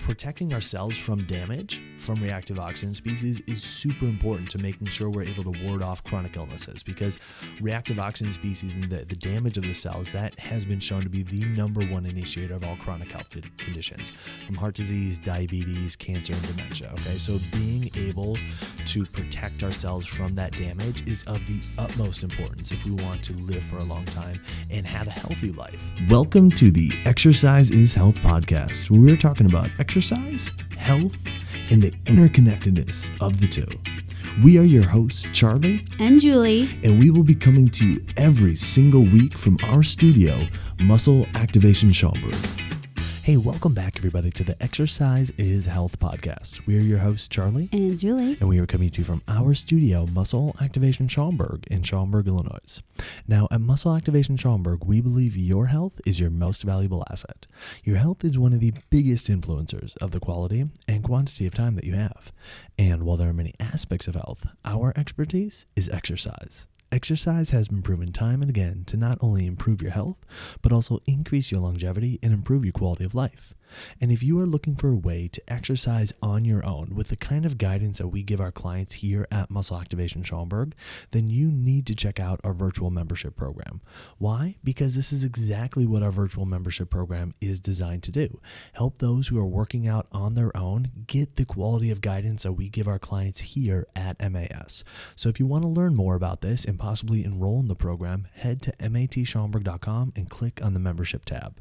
protecting ourselves from damage from reactive oxygen species is super important to making sure we're able to ward off chronic illnesses, because reactive oxygen species and the damage of the cells, that has been shown to be the number one initiator of all chronic health conditions, from heart disease, diabetes, cancer, and dementia. Okay, so being able to protect ourselves from that damage is of the utmost importance if we want to live for a long time and have a healthy life. Welcome to the Exercise is Health podcast, where we're talking about exercise, health, and the interconnectedness of the two. We are your hosts, Charlie and Julie, and we will be coming to you every single week from our studio, Muscle Activation Schaumburg. Hey, welcome back, everybody, to the Exercise is Health podcast. We are your hosts, Charlie and Julie, and we are coming to you from our studio, Muscle Activation Schaumburg in Schaumburg, Illinois. Now, at Muscle Activation Schaumburg, we believe your health is your most valuable asset. Your health is one of the biggest influencers of the quality and quantity of time that you have. And while there are many aspects of health, our expertise is exercise. Exercise has been proven time and again to not only improve your health, but also increase your longevity and improve your quality of life. And if you are looking for a way to exercise on your own with the kind of guidance that we give our clients here at Muscle Activation Schaumburg, then you need to check out our virtual membership program. Why? Because this is exactly what our virtual membership program is designed to do. Help those who are working out on their own get the quality of guidance that we give our clients here at MAS. So if you want to learn more about this and possibly enroll in the program, head to matschaumburg.com and click on the membership tab.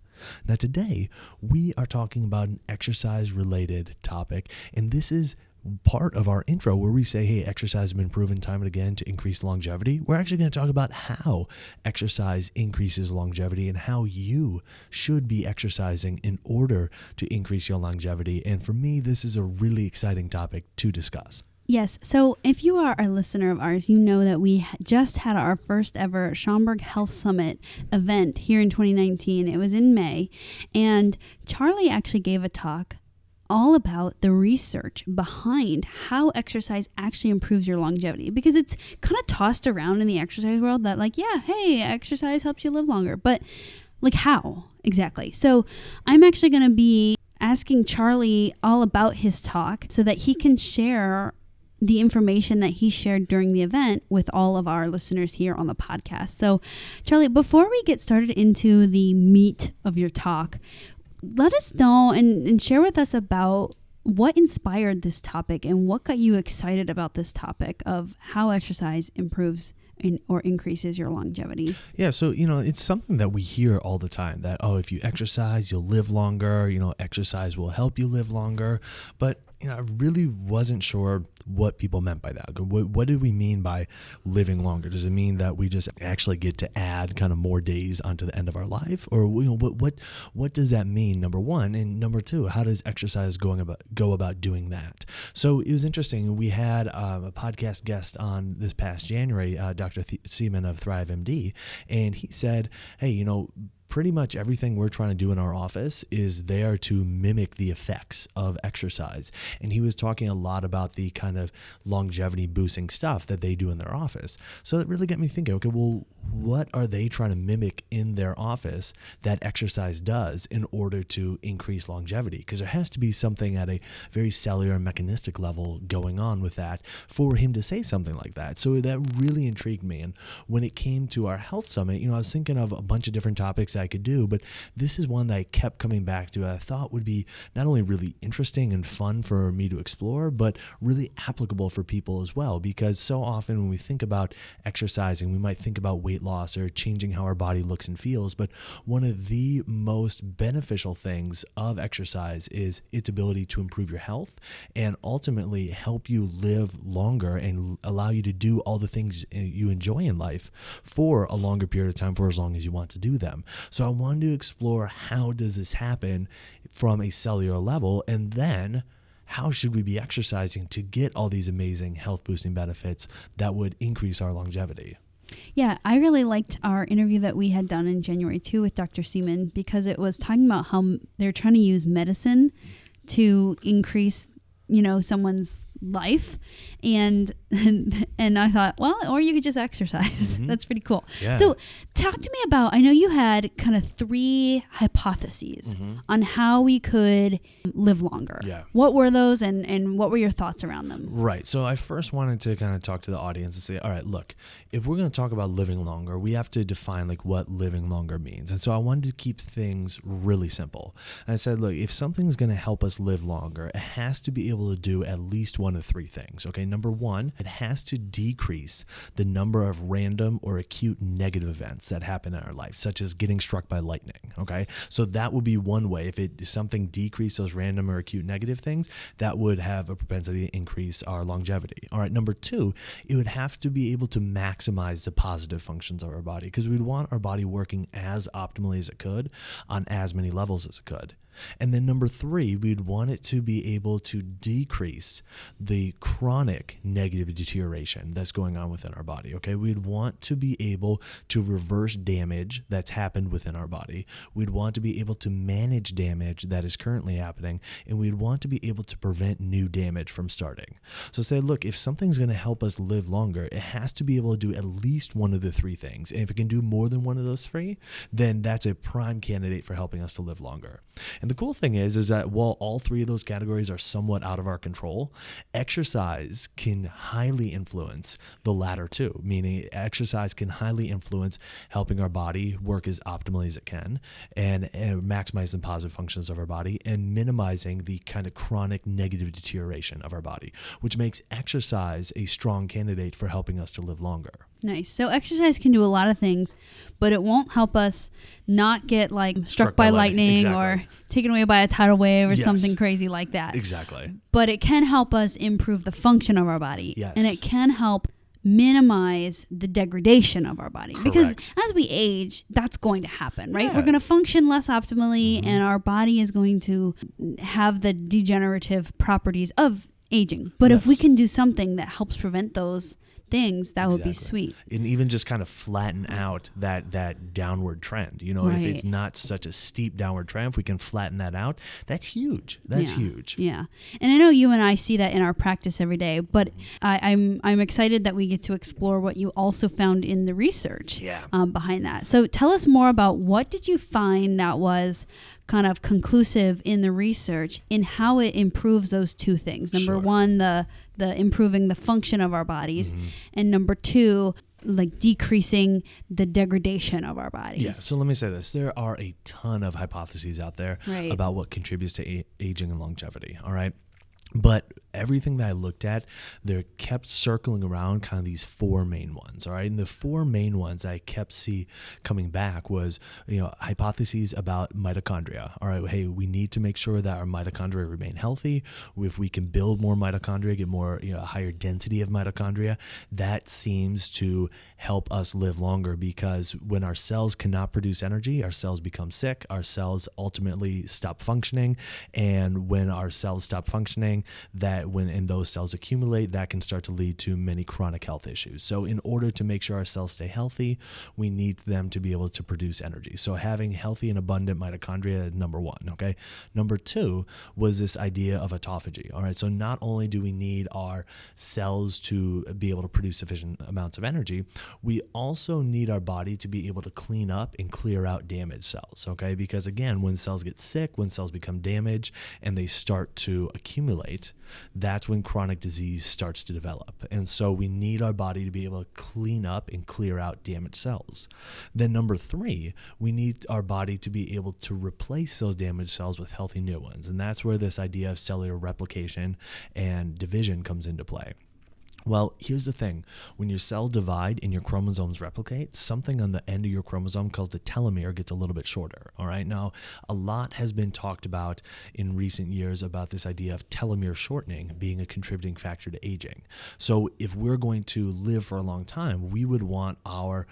Now today, we are talking about an exercise-related topic, and this is part of our intro where we say, hey, exercise has been proven time and again to increase longevity. We're actually going to talk about how exercise increases longevity and how you should be exercising in order to increase your longevity. And for me, this is a really exciting topic to discuss. Yes. So if you are a listener of ours, you know that we just had our first ever Schaumburg Health Summit event here in 2019. It was in May. And Charlie actually gave a talk all about the research behind how exercise actually improves your longevity, because it's kind of tossed around in the exercise world that like, yeah, hey, exercise helps you live longer. But like how exactly? So I'm actually going to be asking Charlie all about his talk so that he can share the information that he shared during the event with all of our listeners here on the podcast. So, Charlie, before we get started into the meat of your talk, let us know and share with us about what inspired this topic and what got you excited about this topic of how exercise improves or increases your longevity. Yeah, so, it's something that we hear all the time that, if you exercise, you'll live longer, exercise will help you live longer. But, I really wasn't sure what people meant by that. What did we mean by living longer? Does it mean that we just actually get to add kind of more days onto the end of our life? Or, what does that mean, number one? And number two, how does exercise go about doing that? So it was interesting. We had a podcast guest on this past January, Dr. Seaman of Thrive MD, and he said, hey, pretty much everything we're trying to do in our office is there to mimic the effects of exercise. And he was talking a lot about the kind of longevity boosting stuff that they do in their office. So it really got me thinking, okay, well, what are they trying to mimic in their office that exercise does in order to increase longevity? Because there has to be something at a very cellular and mechanistic level going on with that for him to say something like that. So that really intrigued me. And when it came to our health summit, I was thinking of a bunch of different topics I could do, but this is one that I kept coming back to. I thought would be not only really interesting and fun for me to explore, but really applicable for people as well. Because so often when we think about exercising, we might think about weight loss or changing how our body looks and feels. But one of the most beneficial things of exercise is its ability to improve your health and ultimately help you live longer and allow you to do all the things you enjoy in life for a longer period of time, for as long as you want to do them. So I wanted to explore, how does this happen from a cellular level, and then how should we be exercising to get all these amazing health boosting benefits that would increase our longevity? Yeah, I really liked our interview that we had done in January too with Dr. Seaman, because it was talking about how they're trying to use medicine to increase, someone's life. And And I thought, well, or you could just exercise. That's pretty cool. Yeah. So talk to me about, I know you had kind of 3 hypotheses on how we could live longer. Yeah. What were those and what were your thoughts around them? Right. So I first wanted to kind of talk to the audience and say, all right, look, if we're going to talk about living longer, we have to define like what living longer means. And so I wanted to keep things really simple. And I said, look, if something's going to help us live longer, it has to be able to do at least one of 3 things. Okay. Number 1, it has to decrease the number of random or acute negative events that happen in our life, such as getting struck by lightning. Okay. So that would be one way. If something decreased those random or acute negative things, that would have a propensity to increase our longevity. All right. Number 2, it would have to be able to maximize the positive functions of our body, because we'd want our body working as optimally as it could on as many levels as it could. And then number 3, we'd want it to be able to decrease the chronic negative deterioration that's going on within our body. Okay. We'd want to be able to reverse damage that's happened within our body. We'd want to be able to manage damage that is currently happening. And we'd want to be able to prevent new damage from starting. So say, look, if something's going to help us live longer, it has to be able to do at least one of the 3 things. And if it can do more than one of those 3, then that's a prime candidate for helping us to live longer. And the cool thing is that while all 3 of those categories are somewhat out of our control, exercise can highly influence the latter 2, meaning exercise can highly influence helping our body work as optimally as it can and maximize the positive functions of our body and minimizing the kind of chronic negative deterioration of our body, which makes exercise a strong candidate for helping us to live longer. Nice. So exercise can do a lot of things, but it won't help us not get like struck by lightning exactly. or taken away by a tidal wave or Yes. something crazy like that. Exactly. But it can help us improve the function of our body. Yes. And it can help minimize the degradation of our body. Correct. Because as we age, that's going to happen, right? Yeah. We're going to function less optimally and our body is going to have the degenerative properties of aging. But if we can do something that helps prevent those things, that would be sweet. And even just kind of flatten out that downward trend. You know, if it's not such a steep downward trend, if we can flatten that out, that's huge. That's huge. Yeah. And I know you and I see that in our practice every day, but I'm excited that we get to explore what you also found in the research behind that. So tell us more about what did you find that was kind of conclusive in the research in how it improves those 2 things. Number 1, the improving the function of our bodies, and number 2, like decreasing the degradation of our bodies. Yeah. So let me say this. There are a ton of hypotheses out there about what contributes to aging and longevity. All right. But everything that I looked at, they kept circling around kind of these 4 main ones, all right? And the 4 main ones I kept coming back was, hypotheses about mitochondria. All right, hey, we need to make sure that our mitochondria remain healthy. If we can build more mitochondria, get more, a higher density of mitochondria, that seems to help us live longer, because when our cells cannot produce energy, our cells become sick, our cells ultimately stop functioning, and when our cells stop functioning, when those cells accumulate, that can start to lead to many chronic health issues. So in order to make sure our cells stay healthy, we need them to be able to produce energy. So having healthy and abundant mitochondria is number 1, okay? Number 2 was this idea of autophagy, all right? So not only do we need our cells to be able to produce sufficient amounts of energy, we also need our body to be able to clean up and clear out damaged cells, okay? Because again, when cells get sick, when cells become damaged and they start to accumulate, that's when chronic disease starts to develop. And so we need our body to be able to clean up and clear out damaged cells. Then number 3, we need our body to be able to replace those damaged cells with healthy new ones. And that's where this idea of cellular replication and division comes into play. Well, here's the thing. When your cells divide and your chromosomes replicate, something on the end of your chromosome called the telomere gets a little bit shorter. All right. Now, a lot has been talked about in recent years about this idea of telomere shortening being a contributing factor to aging. So if we're going to live for a long time, we would want our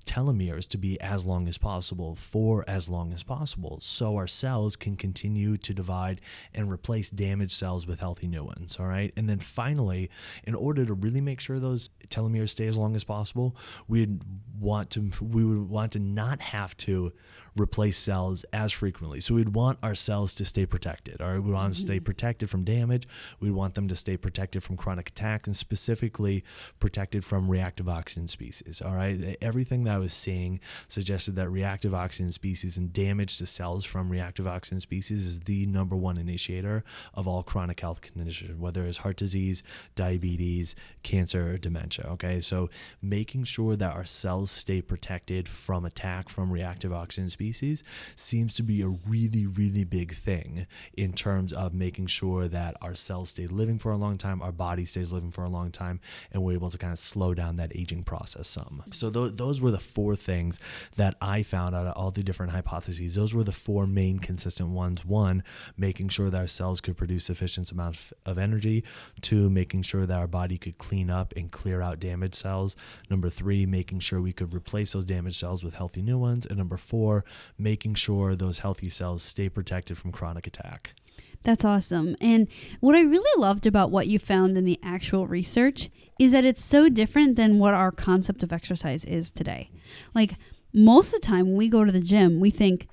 telomeres to be as long as possible for as long as possible, so our cells can continue to divide and replace damaged cells with healthy new ones. All right. And then finally, in order to really make sure those telomeres stay as long as possible, we would want to not have to replace cells as frequently. So we'd want our cells to stay protected, or we want them to stay protected from damage. We want them to stay protected from chronic attacks, and specifically protected from reactive oxygen species. All right. Everything that I was seeing suggested that reactive oxygen species and damage to cells from reactive oxygen species is the number one initiator of all chronic health conditions, whether it's heart disease, diabetes, cancer, or dementia. Okay. So making sure that our cells stay protected from attack from reactive oxygen species seems to be a really, really big thing in terms of making sure that our cells stay living for a long time, our body stays living for a long time, and we're able to kind of slow down that aging process some. So those were the four things that I found out of all the different hypotheses. Those were the four main consistent ones. One, making sure that our cells could produce sufficient amount of energy. Two, making sure that our body could clean up and clear out damaged cells. Number three, making sure we could replace those damaged cells with healthy new ones. And number four, making sure those healthy cells stay protected from chronic attack. That's awesome. And what I really loved about what you found in the actual research is that it's so different than what our concept of exercise is today. Like most of the time when we go to the gym, we think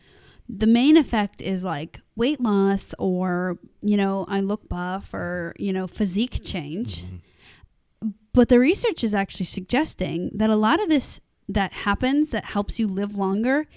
the main effect is like weight loss or, I look buff or, physique change. But the research is actually suggesting that a lot of this that happens that helps you live longer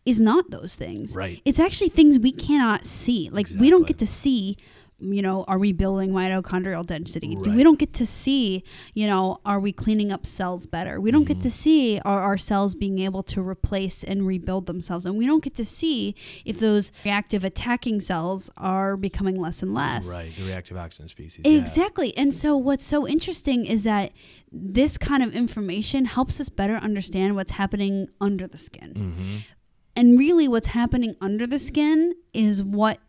is not those things. Right. It's actually things we cannot see. Like Exactly. we don't get to see, are we building mitochondrial density? Right. We don't get to see, are we cleaning up cells better? We don't get to see are our cells being able to replace and rebuild themselves. And we don't get to see if those reactive attacking cells are becoming less and less. Right. The reactive oxygen species. Exactly. And so what's so interesting is that this kind of information helps us better understand what's happening under the skin. Mm-hmm. And really what's happening under the skin is what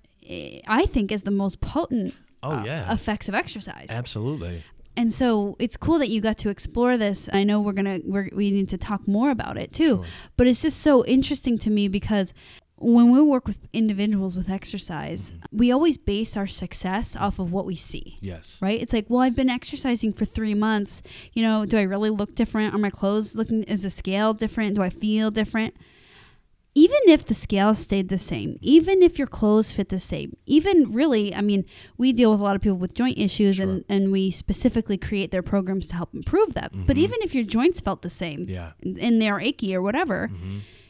I think is the most potent effects of exercise. Absolutely. And so it's cool that you got to explore this. I know we need to talk more about it too. Sure. But it's just so interesting to me because when we work with individuals with exercise, we always base our success off of what we see. Yes. Right? It's like, well, I've been exercising for 3 months. Do I really look different? Are my clothes is the scale different? Do I feel different? Even if the scale stayed the same, even if your clothes fit the same, even really, we deal with a lot of people with joint issues Sure. and we specifically create their programs to help improve that. But even if your joints felt the same and they're achy or whatever,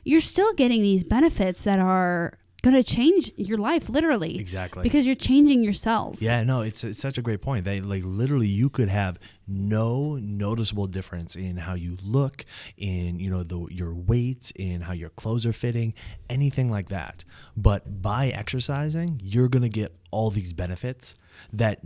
you're still getting these benefits that are going to change your life literally. Exactly. Because you're changing your cells. Yeah, no, it's such a great point. They literally you could have no noticeable difference in how you look, in your weight, in how your clothes are fitting, anything like that. But by exercising, you're going to get all these benefits that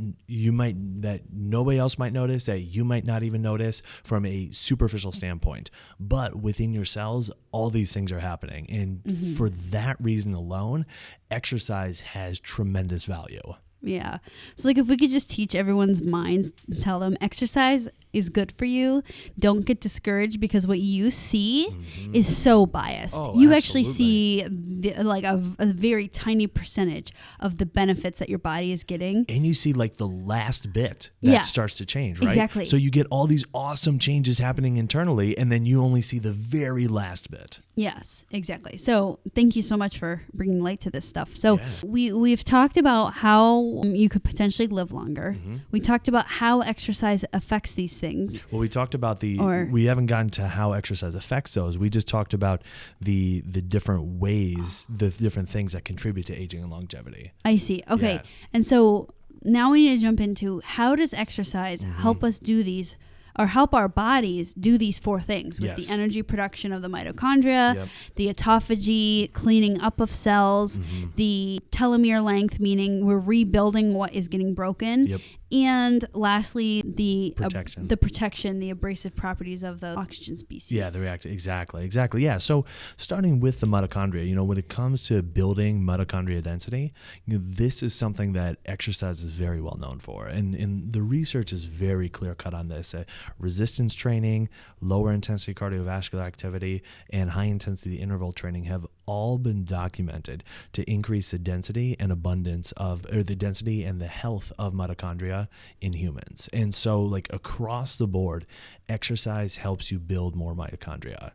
nobody else might notice, that you might not even notice from a superficial standpoint. But within your cells, all these things are happening. And for that reason alone, exercise has tremendous value. Yeah. So if we could just teach everyone's minds, tell them exercise is good for you. Don't get discouraged because what you see is so biased. You actually see a very tiny percentage of the benefits that your body is getting. And you see the last bit that starts to change, right? Exactly. So you get all these awesome changes happening internally, and then you only see the very last bit. Yes, exactly. So thank you so much for bringing light to this stuff. So we've talked about how you could potentially live longer. We talked about how exercise affects these things. Well, we talked about we haven't gotten to how exercise affects those. We just talked about the different ways, the different things that contribute to aging and longevity. I see. Okay. Yeah. And so now we need to jump into how does exercise help us do these or help our bodies do these 4 things with the energy production of the mitochondria, the autophagy, cleaning up of cells, the telomere length, meaning we're rebuilding what is getting broken, and lastly, the protection, the abrasive properties of the oxygen species. Yeah, the reactive. Exactly. Yeah. So starting with the mitochondria, when it comes to building mitochondria density, this is something that exercise is very well known for. And the research is very clear cut on this. Resistance training, lower intensity cardiovascular activity, and high intensity interval training have all been documented to increase the density and the density and the health of mitochondria in humans. And so across the board, exercise helps you build more mitochondria.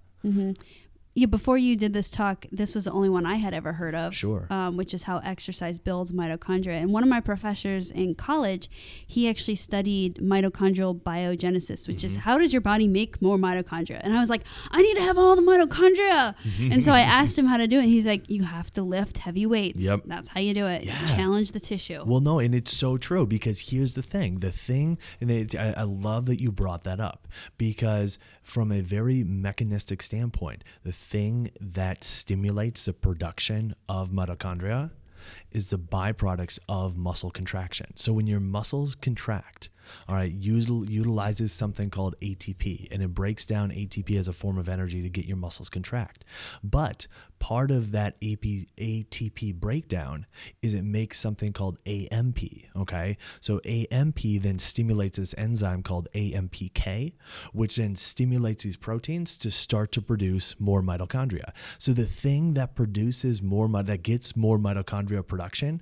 Yeah, before you did this talk, this was the only one I had ever heard of. Sure. Which is how exercise builds mitochondria. And one of my professors in college, he actually studied mitochondrial biogenesis, which is how does your body make more mitochondria? And I was like, I need to have all the mitochondria. And so I asked him how to do it. He's like, you have to lift heavy weights. Yep. That's how you do it. Yeah. Challenge the tissue. Well, no, and it's so true, because here's the thing. And I love that you brought that up, because from a very mechanistic standpoint, the thing that stimulates the production of mitochondria is the byproducts of muscle contraction. So when your muscles contract, all right, utilizes something called ATP, and it breaks down ATP as a form of energy to get your muscles contract. But part of that ATP breakdown is it makes something called AMP, okay? So AMP then stimulates this enzyme called AMPK, which then stimulates these proteins to start to produce more mitochondria. So the thing that produces that gets more mitochondria production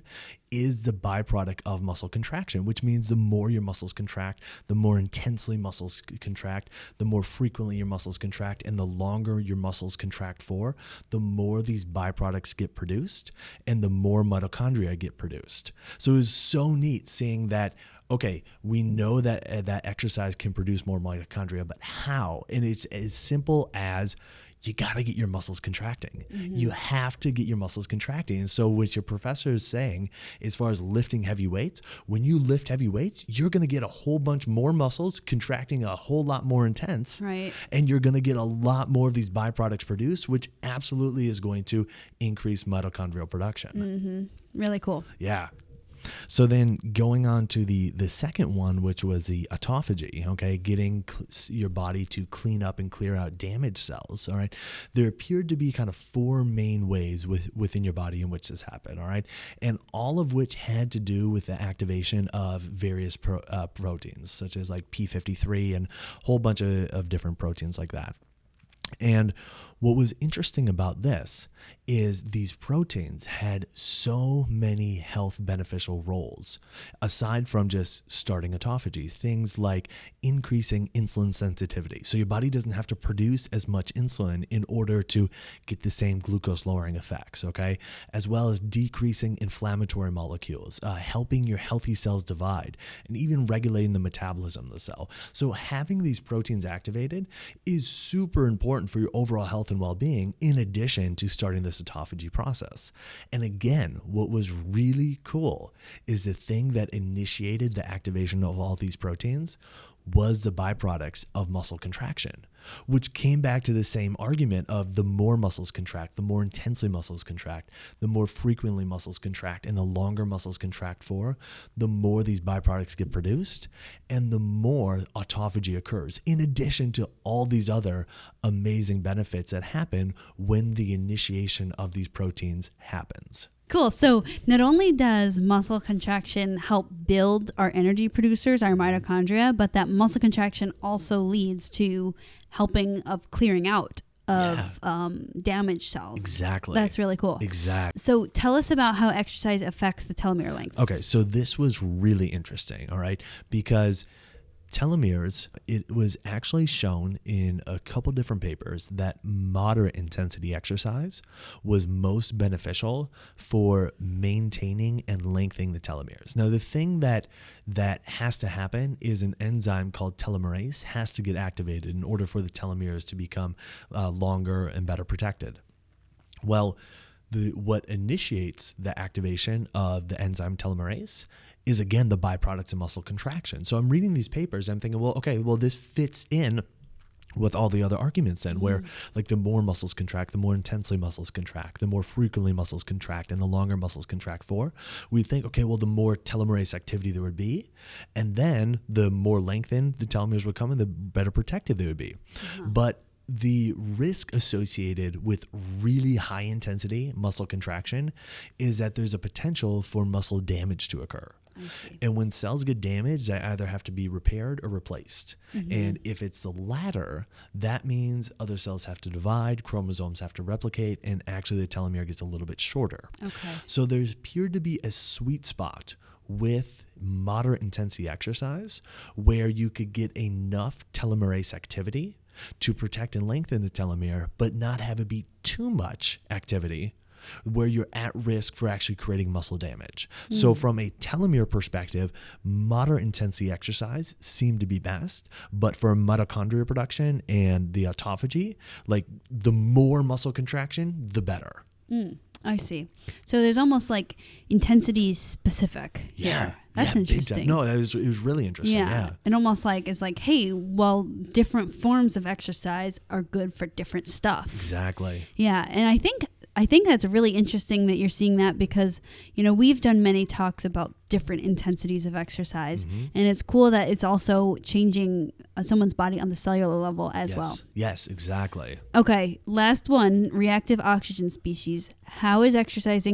is the byproduct of muscle contraction, which means the more your muscles contract, the more intensely muscles contract, the more frequently your muscles contract, and the longer your muscles contract for, the more these byproducts get produced and the more mitochondria get produced. So it was so neat seeing that, okay, we know that that exercise can produce more mitochondria, but how? And it's as simple as you got to get your muscles contracting. You have to get your muscles contracting. And so what your professor is saying, as far as lifting heavy weights, when you lift heavy weights, you're going to get a whole bunch more muscles contracting a whole lot more intense. Right. And you're going to get a lot more of these byproducts produced, which absolutely is going to increase mitochondrial production. Really cool. Yeah. So then going on to the second one, which was the autophagy, okay, getting your body to clean up and clear out damaged cells, all right? There appeared to be kind of four main ways within your body in which this happened, all right? And all of which had to do with the activation of various proteins, such as like P53 and a whole bunch of different proteins like that. And what was interesting about this is these proteins had so many health beneficial roles, aside from just starting autophagy, things like increasing insulin sensitivity. So your body doesn't have to produce as much insulin in order to get the same glucose lowering effects, okay? As well as decreasing inflammatory molecules, helping your healthy cells divide, and even regulating the metabolism of the cell. So having these proteins activated is super important for your overall health and well-being, in addition to starting this autophagy process. And again, what was really cool is the thing that initiated the activation of all these proteins was the byproducts of muscle contraction, which came back to the same argument of the more muscles contract, the more intensely muscles contract, the more frequently muscles contract, and the longer muscles contract for, the more these byproducts get produced and the more autophagy occurs, in addition to all these other amazing benefits that happen when the initiation of these proteins happens. Cool. So not only does muscle contraction help build our energy producers, our mitochondria, but that muscle contraction also leads to helping of clearing out of damaged cells. Exactly. That's really cool. Exactly. So tell us about how exercise affects the telomere length. Okay, so this was really interesting, all right, because telomeres, it was actually shown in a couple different papers that moderate intensity exercise was most beneficial for maintaining and lengthening the telomeres. Now, the thing that has to happen is an enzyme called telomerase has to get activated in order for the telomeres to become longer and better protected. Well, what initiates the activation of the enzyme telomerase is, again, the byproduct of muscle contraction. So I'm reading these papers, I'm thinking, this fits in with all the other arguments then, where like the more muscles contract, the more intensely muscles contract, the more frequently muscles contract, and the longer muscles contract for, we think, the more telomerase activity there would be, and then the more lengthened the telomeres would come and the better protected they would be. But the risk associated with really high intensity muscle contraction is that there's a potential for muscle damage to occur. And when cells get damaged, they either have to be repaired or replaced. And if it's the latter, that means other cells have to divide, chromosomes have to replicate, and actually the telomere gets a little bit shorter. So there appeared to be a sweet spot with moderate intensity exercise where you could get enough telomerase activity to protect and lengthen the telomere, but not have it be too much activity where you're at risk for actually creating muscle damage. So from a telomere perspective, moderate intensity exercise seemed to be best, but for mitochondria production and the autophagy, like the more muscle contraction, the better. I see. So there's almost like intensity specific here. That's big time. interesting. No, it was really interesting. Yeah. And almost like it's like, hey, well, different forms of exercise are good for different stuff. Exactly. Yeah. And I think that's really interesting that you're seeing that because, we've done many talks about different intensities of exercise. And it's cool that it's also changing someone's body on the cellular level as well. Yes, exactly. Okay, last one, reactive oxygen species. How is exercise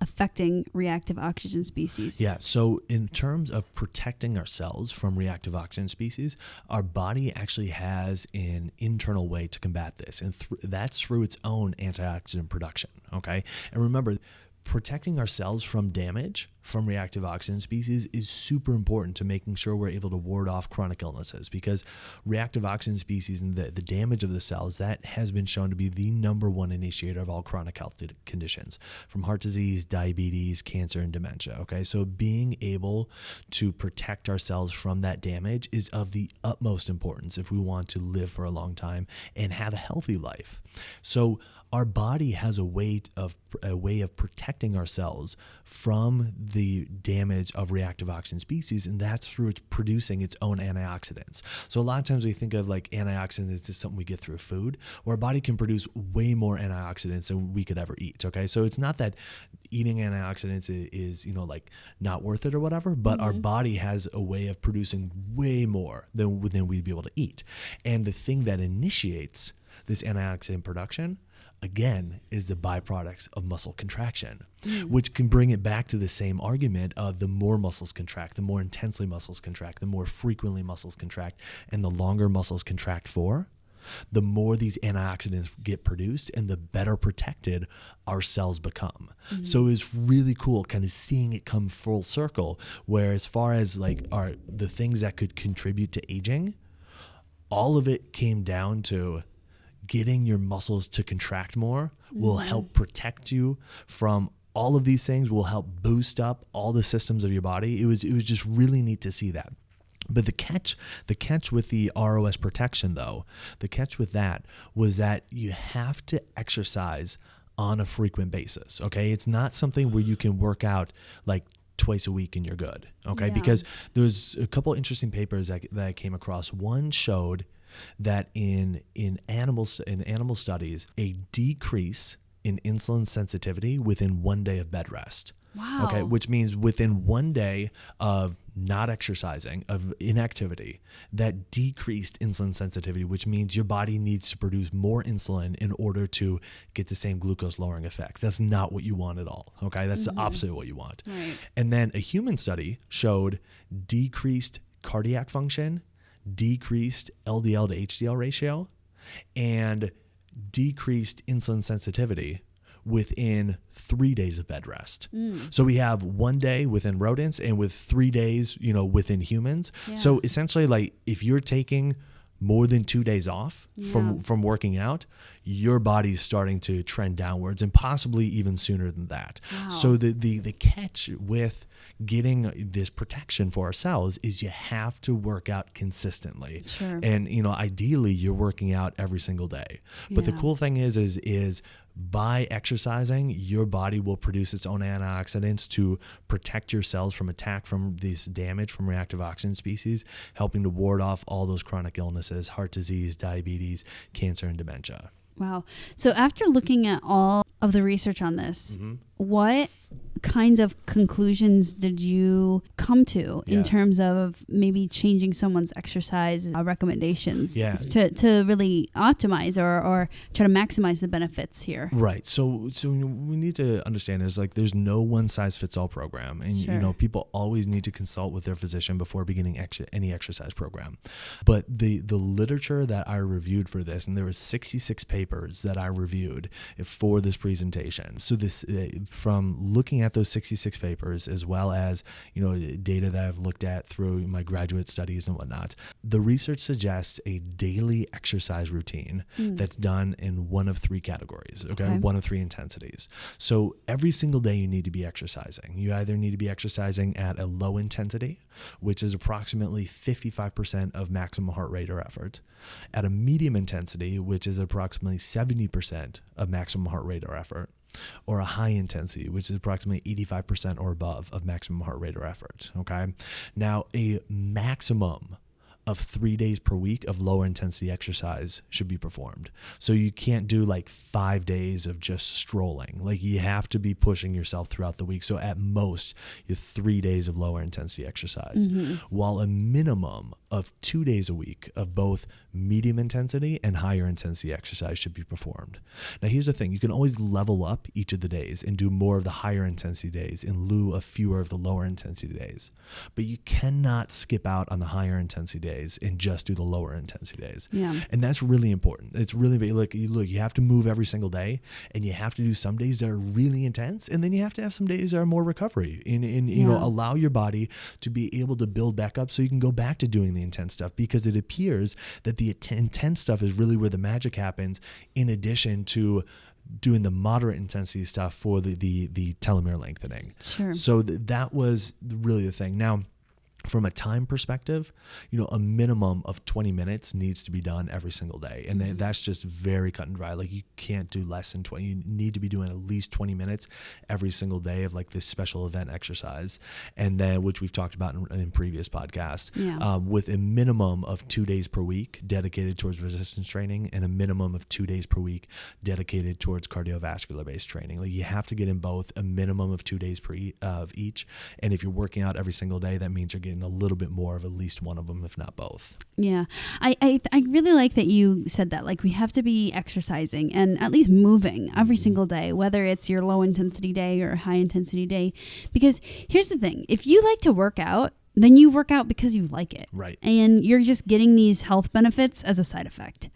affecting reactive oxygen species? Yeah, so in terms of protecting ourselves from reactive oxygen species, our body actually has an internal way to combat this, and that's through its own antioxidant production, okay? And remember, protecting ourselves from damage from reactive oxygen species is super important to making sure we're able to ward off chronic illnesses, because reactive oxygen species and the damage of the cells, that has been shown to be the number one initiator of all chronic health conditions, from heart disease, diabetes, cancer, and dementia. Okay, so being able to protect ourselves from that damage is of the utmost importance if we want to live for a long time and have a healthy life. So our body has a way of protecting ourselves from the damage of reactive oxygen species, and that's through its producing its own antioxidants. So a lot of times we think of like antioxidants as something we get through food, where our body can produce way more antioxidants than we could ever eat. Okay, so it's not that eating antioxidants is like not worth it or whatever, but our body has a way of producing way more than we'd be able to eat. And the thing that initiates this antioxidant production, again, is the byproducts of muscle contraction, which can bring it back to the same argument of the more muscles contract, the more intensely muscles contract, the more frequently muscles contract, and the longer muscles contract for, the more these antioxidants get produced and the better protected our cells become. So it's really cool kind of seeing it come full circle, where as far as like the things that could contribute to aging, all of it came down to getting your muscles to contract more will help protect you from all of these things, will help boost up all the systems of your body. It was just really neat to see that. But the catch with the ROS protection, though, the catch with that was that you have to exercise on a frequent basis. Okay, it's not something where you can work out like twice a week and you're good. Okay, because there's a couple interesting papers that I came across. One showed that in animal studies, a decrease in insulin sensitivity within 1 day of bed rest. Wow. Okay, which means within 1 day of not exercising, of inactivity, that decreased insulin sensitivity, which means your body needs to produce more insulin in order to get the same glucose lowering effects. That's not what you want at all. Okay, that's the opposite of what you want. Right. And then a human study showed decreased cardiac function, decreased LDL to HDL ratio, and decreased insulin sensitivity within 3 days of bed rest. So we have 1 day within rodents and with 3 days, within humans. Yeah. So essentially, like if you're taking more than 2 days off from working out, your body's starting to trend downwards, and possibly even sooner than that. Wow. So the catch with getting this protection for our cells is you have to work out consistently. Sure. And ideally you're working out every single day. But the cool thing is by exercising, your body will produce its own antioxidants to protect your cells from attack from this damage from reactive oxygen species, helping to ward off all those chronic illnesses, heart disease, diabetes, cancer, and dementia. Wow. So after looking at all of the research on this, what kinds of conclusions did you come to in terms of maybe changing someone's exercise recommendations to really optimize or try to maximize the benefits here? Right. So we need to understand there's no one size fits all program, and people always need to consult with their physician before beginning any exercise program. But the literature that I reviewed for this, and there were 66 papers that I reviewed for this presentation. So this from looking at those 66 papers, as well as, data that I've looked at through my graduate studies and whatnot, the research suggests a daily exercise routine that's done in one of three categories, okay? One of three intensities. So every single day you need to be exercising. You either need to be exercising at a low intensity, which is approximately 55% of maximum heart rate or effort, at a medium intensity, which is approximately 70% of maximum heart rate or effort, or a high intensity, which is approximately 85% or above of maximum heart rate or effort, okay? Now, a maximum of 3 days per week of lower intensity exercise should be performed. So you can't do like 5 days of just strolling. Like, you have to be pushing yourself throughout the week. So at most, you have 3 days of lower intensity exercise, while a minimum of 2 days a week of both medium intensity and higher intensity exercise should be performed. Now, here's the thing. You can always level up each of the days and do more of the higher intensity days in lieu of fewer of the lower intensity days. But you cannot skip out on the higher intensity days and just do the lower intensity days. Yeah. And that's really important. It's really big. Look, you have to move every single day, and you have to do some days that are really intense, and then you have to have some days that are more recovery and allow your body to be able to build back up so you can go back to doing the intense stuff, because it appears that the intense stuff is really where the magic happens, in addition to doing the moderate intensity stuff for the telomere lengthening. Sure. So that was really the thing. Now, from a time perspective, a minimum of 20 minutes needs to be done every single day. And that's just very cut and dry. Like, you can't do less than 20. You need to be doing at least 20 minutes every single day of like this special event exercise. And then, which we've talked about in previous podcasts, with a minimum of 2 days per week dedicated towards resistance training, and a minimum of 2 days per week dedicated towards cardiovascular based training. Like, you have to get in both, a minimum of 2 days of each. And if you're working out every single day, that means you're getting a little bit more of at least one of them, if not both. Yeah. I really like that you said that. Like, we have to be exercising and at least moving every single day, whether it's your low intensity day or high intensity day. Because here's the thing. If you like to work out, then you work out because you like it. Right. And you're just getting these health benefits as a side effect.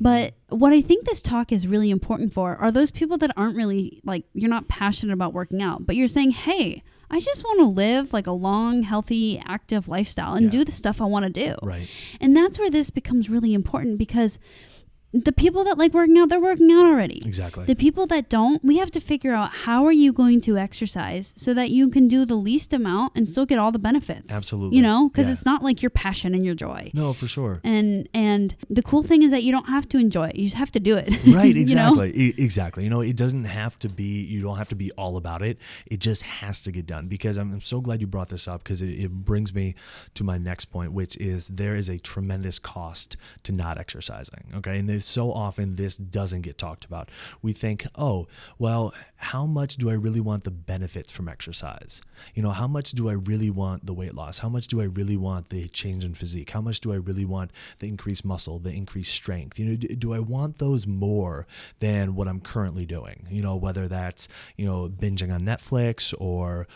But what I think this talk is really important for are those people that aren't really, like, you're not passionate about working out, but you're saying, hey, I just want to live like a long, healthy, active lifestyle and do the stuff I want to do. Right. And that's where this becomes really important, because the people that like working out, they're working out already. Exactly. The people that don't, we have to figure out, how are you going to exercise so that you can do the least amount and still get all the benefits? Absolutely. Because it's not like your passion and your joy. No, for sure. And the cool thing is that you don't have to enjoy it. You just have to do it. Right, exactly. Exactly. It doesn't have to be, you don't have to be all about it. It just has to get done, because I'm so glad you brought this up, because it brings me to my next point, which is there is a tremendous cost to not exercising. Okay. And so often this doesn't get talked about. We think, oh, well, how much do I really want the benefits from exercise? How much do I really want the weight loss? How much do I really want the change in physique? How much do I really want the increased muscle, the increased strength? Do I want those more than what I'm currently doing? Whether that's, binging on Netflix, or,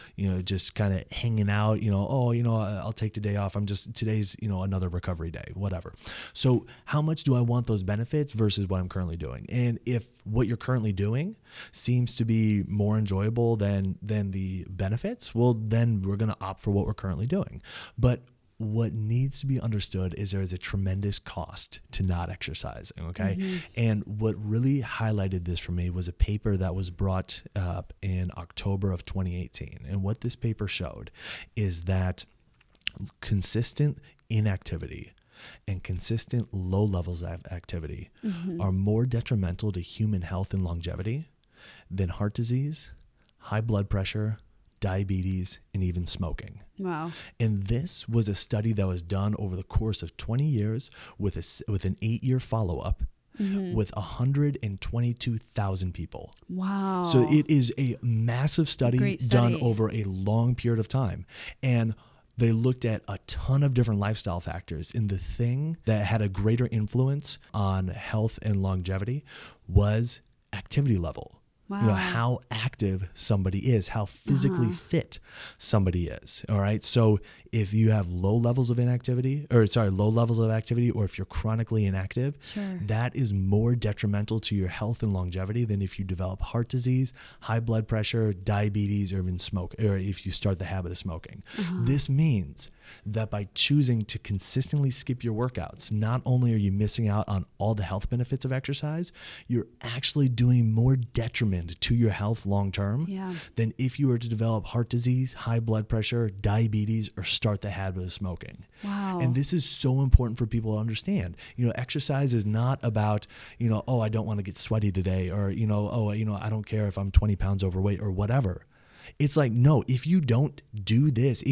just kind of hanging out, I'll take the day off. Today's, another recovery day, whatever. So how much do I want those benefits versus what I'm currently doing? And if what you're currently doing seems to be more enjoyable than the benefits, well, then we're going to opt for what we're currently doing. But what needs to be understood is there is a tremendous cost to not exercising, okay? And what really highlighted this for me was a paper that was brought up in October of 2018. And what this paper showed is that consistent inactivity and consistent low levels of activity are more detrimental to human health and longevity than heart disease, high blood pressure, diabetes, and even smoking. Wow. And this was a study that was done over the course of 20 years with an 8-year follow-up with 122,000 people. Wow. So it is a massive study done over a long period of time. And they looked at a ton of different lifestyle factors, and the thing that had a greater influence on health and longevity was activity level. Wow. You know, how active somebody is, how physically fit somebody is. All right. So if you have low levels of activity, or if you're chronically inactive, that is more detrimental to your health and longevity than if you develop heart disease, high blood pressure, diabetes, or even smoke, or if you start the habit of smoking. This means that by choosing to consistently skip your workouts, not only are you missing out on all the health benefits of exercise, you're actually doing more detriment to your health long term than if you were to develop heart disease, high blood pressure, diabetes, or start the habit of smoking. Wow. And this is so important for people to understand. You know, exercise is not about, you know, oh, I don't want to get sweaty today, or, you know, oh, you know, I don't care if I'm 20 pounds overweight or whatever. It's like, no, if you don't do this,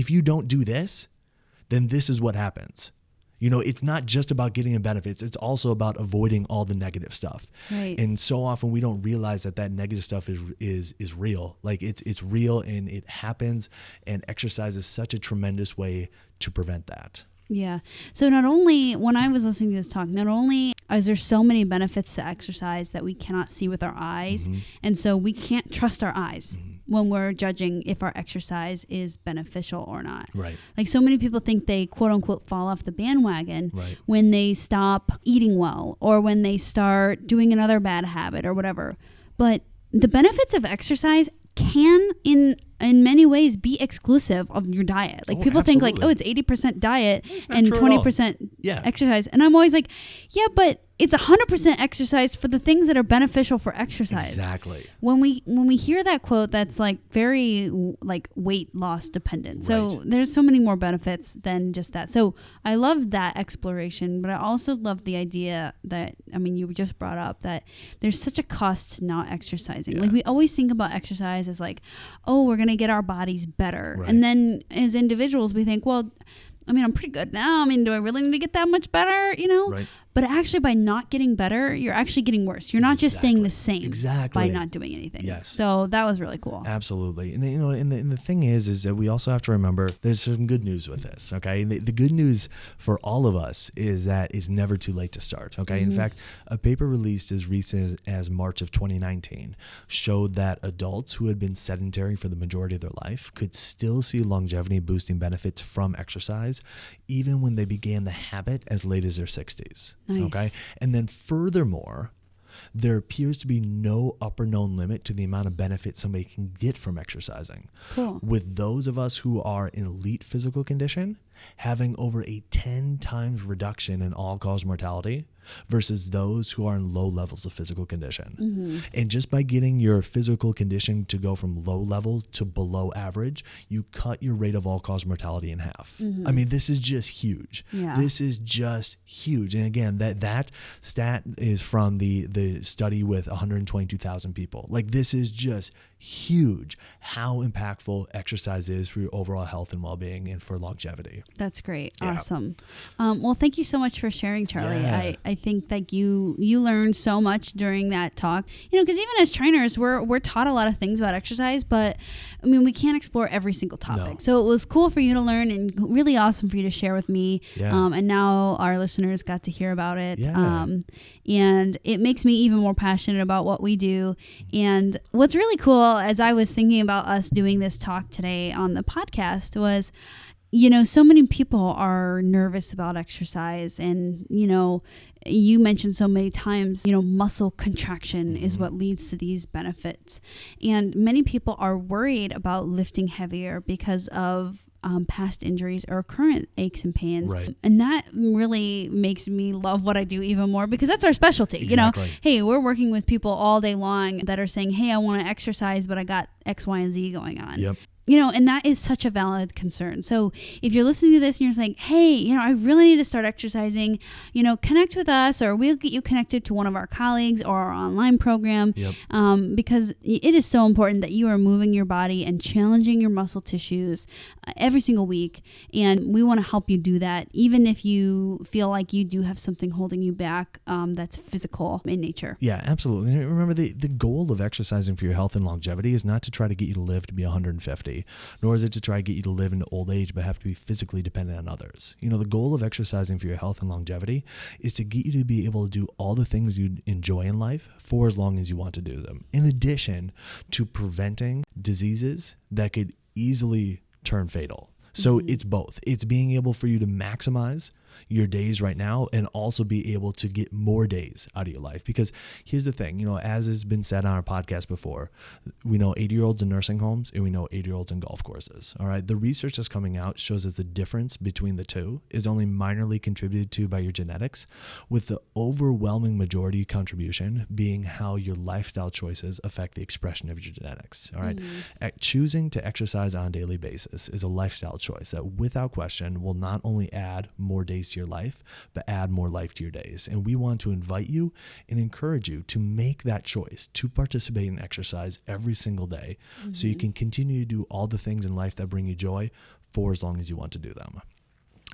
then this is what happens. You know, it's not just about getting the benefits. It's also about avoiding all the negative stuff. Right. And so often we don't realize that negative stuff is real. Like it's real and it happens. And exercise is such a tremendous way to prevent that. Yeah. So not only, when I was listening to this talk, not only is there so many benefits to exercise that we cannot see with our eyes, and so we can't trust our eyes when we're judging if our exercise is beneficial or not. Right. Like, so many people think they quote unquote fall off the bandwagon Right. when they stop eating well, or when they start doing another bad habit or whatever. But the benefits of exercise can in many ways be exclusive of your diet. Like, people think like, oh, it's 80% diet and 20% exercise. And I'm always like, yeah, but it's 100% exercise for the things that are beneficial for exercise. Exactly. When we hear that quote, that's like very like weight loss dependent. So there's so many more benefits than just that. So I love that exploration, but I also love the idea that, I mean, you just brought up that there's such a cost to not exercising. Like, we always think about exercise as like, oh, we're going to get our bodies better. And then as individuals, we think, well, I mean, I'm pretty good now. I mean, do I really need to get that much better? You know? But actually, by not getting better, you're actually getting worse. You're not just staying the same by not doing anything. So that was really cool. Absolutely. And, you know, and the thing is that we also have to remember there's some good news with this, okay? And the good news for all of us is that it's never too late to start, okay? In fact, a paper released as recent as March of 2019 showed that adults who had been sedentary for the majority of their life could still see longevity boosting benefits from exercise, even when they began the habit as late as their 60s. Nice. Okay. And then furthermore, there appears to be no upper known limit to the amount of benefit somebody can get from exercising. Cool. With those of us who are in elite physical condition, having over a 10 times reduction in all-cause mortality versus those who are in low levels of physical condition. And just by getting your physical condition to go from low level to below average, you cut your rate of all-cause mortality in half. I mean, this is just huge. This is just huge. And again, that stat is from the study with 122,000 people. Like, this is just huge how impactful exercise is for your overall health and well-being and for longevity. That's great. Awesome. Well, thank you so much for sharing, Charlie. I think that you learned so much during that talk, you know, because even as trainers, we're taught a lot of things about exercise, but I mean, we can't explore every single topic. So it was cool for you to learn and really awesome for you to share with me. And now our listeners got to hear about it. And it makes me even more passionate about what we do. And what's really cool, as I was thinking about us doing this talk today on the podcast, was, you know, so many people are nervous about exercise. And, you know, you mentioned so many times, you know, muscle contraction is what leads to these benefits. And many people are worried about lifting heavier because of past injuries or current aches and pains. And that really makes me love what I do even more, because that's our specialty. You know, hey, we're working with people all day long that are saying, hey, I want to exercise, but I got X, Y, and Z going on. You know, and that is such a valid concern. So if you're listening to this and you're like, hey, you know, I really need to start exercising, you know, connect with us, or we'll get you connected to one of our colleagues or our online program, because it is so important that you are moving your body and challenging your muscle tissues every single week. And we want to help you do that, even if you feel like you do have something holding you back that's physical in nature. Yeah, absolutely. And remember, the goal of exercising for your health and longevity is not to try to get you to live to be 150. longevity, nor is it to try to get you to live into old age but have to be physically dependent on others. The goal of exercising for your health and longevity is to get you to be able to do all the things you enjoy in life for as long as you want to do them, in addition to preventing diseases that could easily turn fatal. So it's both. It's being able for you to maximize your days right now and also be able to get more days out of your life. Because here's the thing, as has been said on our podcast before, we know 80-year-olds in nursing homes and we know 80-year-olds in golf courses. All right. The research that's coming out shows that the difference between the two is only minorly contributed to by your genetics, with the overwhelming majority contribution being how your lifestyle choices affect the expression of your genetics. All right. Choosing to exercise on a daily basis is a lifestyle choice that without question will not only add more days to your life, but add more life to your days. And we want to invite you and encourage you to make that choice to participate in exercise every single day so you can continue to do all the things in life that bring you joy for as long as you want to do them.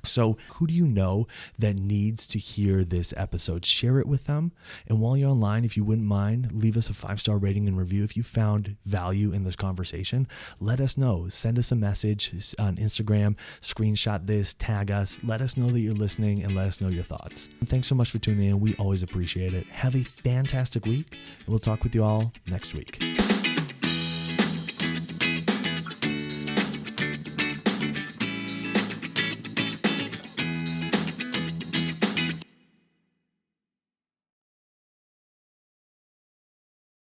So who do you know that needs to hear this episode? Share it with them. And while you're online, if you wouldn't mind, leave us a 5-star rating and review. If you found value in this conversation, let us know. Send us a message on Instagram, screenshot this, tag us, let us know that you're listening, and let us know your thoughts. And thanks so much for tuning in. We always appreciate it. Have a fantastic week, and we'll talk with you all next week.